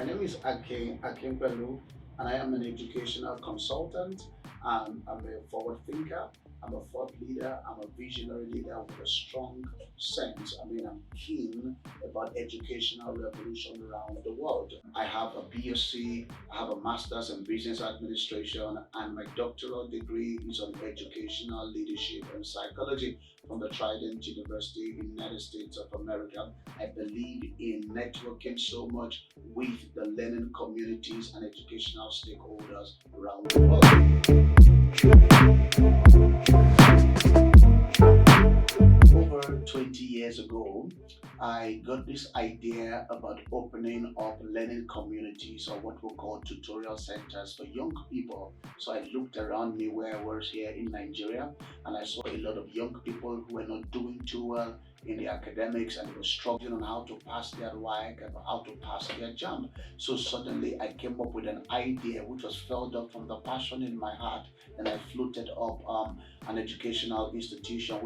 My name is Akin Akinpelu, and I am an educational consultant. I'm a forward thinker. I'm a thought leader. I'm a visionary leader with a strong sense. I'm keen about educational revolution around the world. I have a BSc, I have a master's in business administration, and my doctoral degree is on educational leadership and psychology from the Trident University in the United States of America. I believe in networking so much with the learning communities and educational stakeholders around the world. Over 20 years ago, I got this idea about opening up learning communities or what we call tutorial centers for young people. So I looked around me where I was here in Nigeria, and I saw a lot of young people who were not doing too well in the academics, and they were struggling on how to pass their WAEC and how to pass their JAM. So suddenly I came up with an idea which was filled up from the passion in my heart, and I floated up an educational institution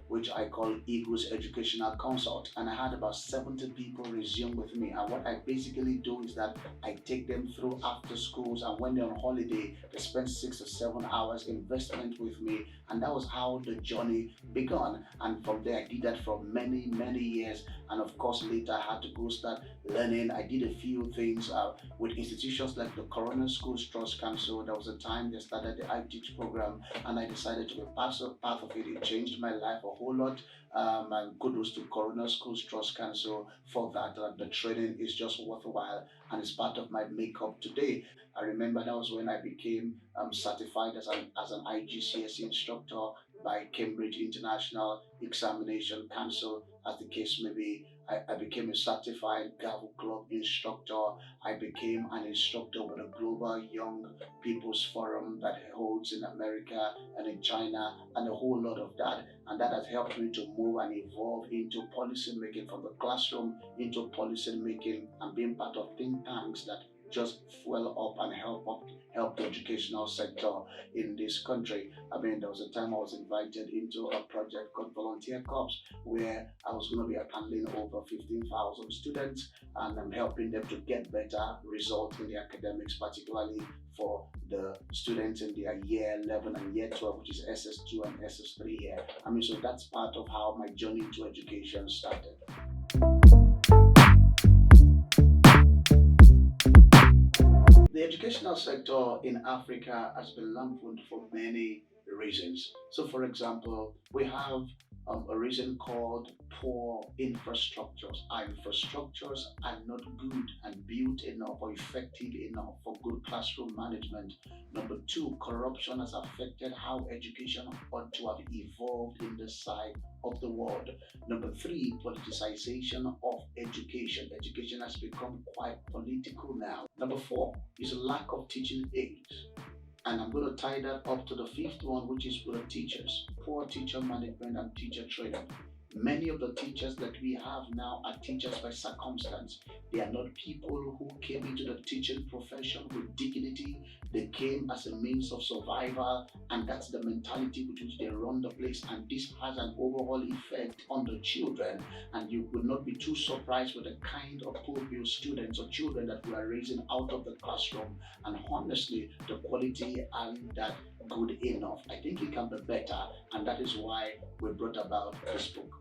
which I call Eagles Educational Consult. And I had about 70 people resume with me. And what I basically do is that I take them through after schools, and when they're on holiday, they spend 6 to 7 hours investment with me. And that was how the journey began. And from there, I did that for many, many years. And of course, later I had to go start learning. I did a few things with institutions like the Corona Schools Trust Council. There was a time they started the iTeach program, and I decided to be part of it. It changed my life a whole lot. And kudos to Corona Schools Trust Council for that. The training is just worthwhile, and it's part of my makeup today. I remember that was when I became certified as an IGCSE instructor by Cambridge International Examination Council, as the case may be. I became a certified Gavel Club instructor. I became an instructor with a global young people's forum that holds in America and in China, and a whole lot of that. And that has helped me to move and evolve into policy making, from the classroom into policy making, and being part of think tanks that just fuel up and help the educational sector in this country. There was a time I was invited into a project called Volunteer Corps, where I was going to be handling over 15,000 students, and I'm helping them to get better results in the academics, particularly for the students in their year 11 and year 12, which is SS2 and SS3 here. So that's part of how my journey into education started. The educational sector in Africa has been lampooned for many reasons. So, for example, we have a reason called poor infrastructures. Our infrastructures are not good and built enough or effective enough for good classroom management. Number two, corruption has affected how education ought to have evolved in this side of the world. Number three, politicization of education. Education has become quite political now. Number four is a lack of teaching aids. And I'm going to tie that up to the fifth one, which is for the teachers. Poor teacher management and teacher training. Many of the teachers that we have now are teachers by circumstance. They are not people who came into the teaching profession with dignity. They came as a means of survival, and that's the mentality with which they run the place. And this has an overall effect on the children. And you will not be too surprised with the kind of pupil students or children that we are raising out of the classroom. And honestly, the quality aren't that good enough. I think it can be better, and that is why we brought about this book.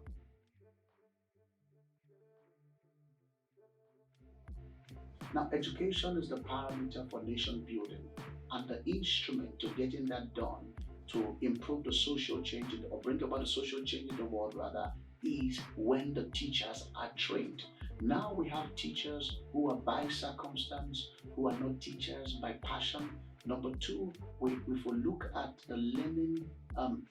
Now, education is the parameter for nation building, and the instrument to getting that done, to improve the social change or bring about the social change in the world rather, is when the teachers are trained. Now we have teachers who are by circumstance, who are not teachers by passion. Number two, if we look at the learning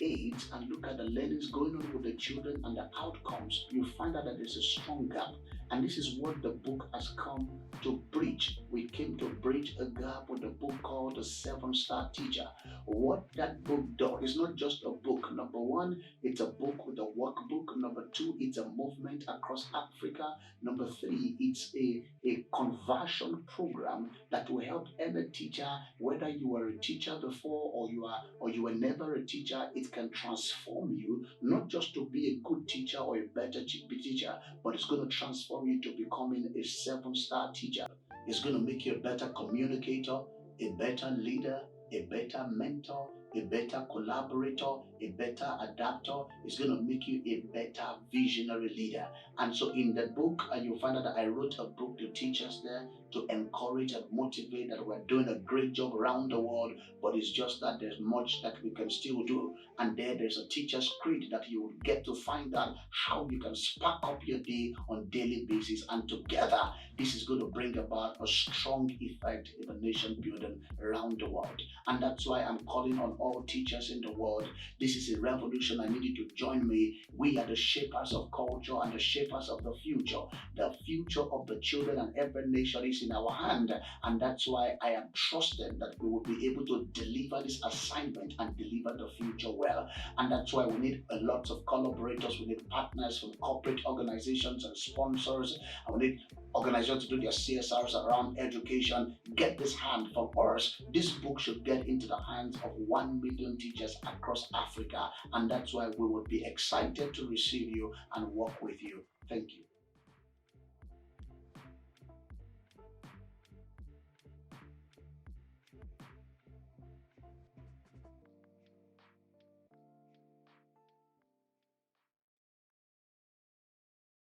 aids and look at the learnings going on with the children and the outcomes, you find out that there's a strong gap. And this is what the book has come to bridge. We came to bridge a gap with a book called The Seven-Star Teacher. What that book does is not just a book. Number one, it's a book with a workbook. Number two, it's a movement across Africa. Number three, it's a conversion program that will help any teacher, whether you were a teacher before or you were never a teacher. It can transform you, not just to be a good teacher or a better teacher, but it's going to transform you to becoming a seven-star teacher. It's going to make you a better communicator, a better leader, a better mentor, a better collaborator, a better adapter. It's going to make you a better visionary leader. And so in the book, you'll find out that I wrote a book to teach us there, to encourage and motivate that we're doing a great job around the world, but it's just that there's much that we can still do. And there's a teacher's creed that you will get to find out how you can spark up your day on a daily basis. And together, this is going to bring about a strong effect in the nation building around the world. And that's why I'm calling on all teachers in the world. This is a revolution. I need you to join me. We are the shapers of culture and the shapers of the future. The future of the children and every nation is in our hand. And that's why I am trusted that we will be able to deliver this assignment and deliver the future well. And that's why we need a lot of collaborators. We need partners from corporate organizations and sponsors. And we need organizations to do their CSRs around education. Get this hand from us. This book should get into the hands of 1 million teachers across Africa. And that's why we would be excited to receive you and work with you. Thank you.